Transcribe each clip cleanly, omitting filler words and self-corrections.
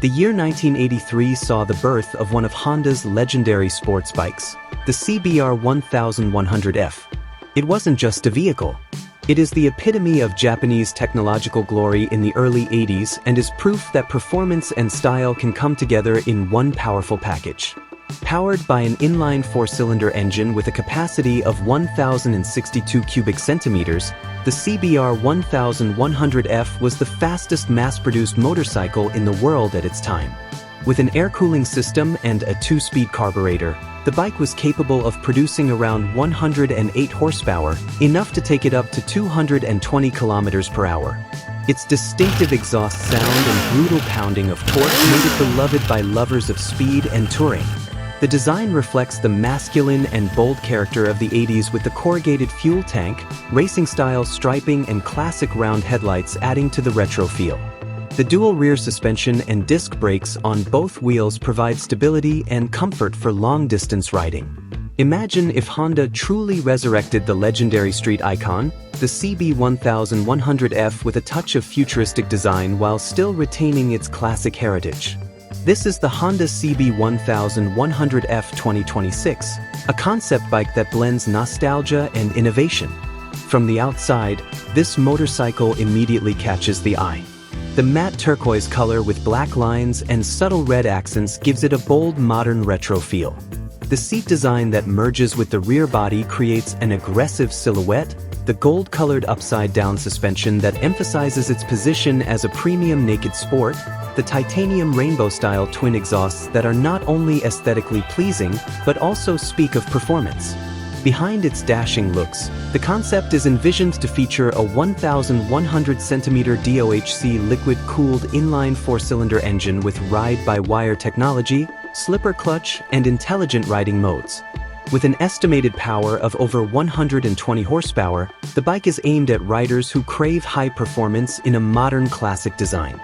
The year 1983 saw the birth of one of Honda's legendary sports bikes, the CBR1100F. It wasn't just a vehicle. It is the epitome of Japanese technological glory in the early 80s and is proof that performance and style can come together in one powerful package. Powered by an inline four-cylinder engine with a capacity of 1,062 cubic centimeters, the CBR1100F was the fastest mass-produced motorcycle in the world at its time. With an air cooling system and a 2-speed carburetor, the bike was capable of producing around 108 horsepower, enough to take it up to 220 kilometers per hour. Its distinctive exhaust sound and brutal pounding of torque made it beloved by lovers of speed and touring. The design reflects the masculine and bold character of the 80s with the corrugated fuel tank, racing-style striping and classic round headlights adding to the retro feel. The dual rear suspension and disc brakes on both wheels provide stability and comfort for long-distance riding. Imagine if Honda truly resurrected the legendary street icon, the CB1100F, with a touch of futuristic design while still retaining its classic heritage. This is the Honda CB1100F 2026, a concept bike that blends nostalgia and innovation. From the outside, this motorcycle immediately catches the eye. The matte turquoise color with black lines and subtle red accents gives it a bold modern retro feel. The seat design that merges with the rear body creates an aggressive silhouette, the gold-colored upside-down suspension that emphasizes its position as a premium naked sport, the titanium rainbow-style twin exhausts that are not only aesthetically pleasing, but also speak of performance. Behind its dashing looks, the concept is envisioned to feature a 1,100-centimeter DOHC liquid-cooled inline four-cylinder engine with ride-by-wire technology, slipper clutch, and intelligent riding modes. With an estimated power of over 120 horsepower, the bike is aimed at riders who crave high performance in a modern classic design.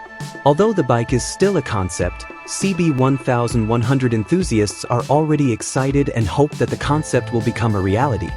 Although the bike is still a concept, CB1100 enthusiasts are already excited and hope that the concept will become a reality.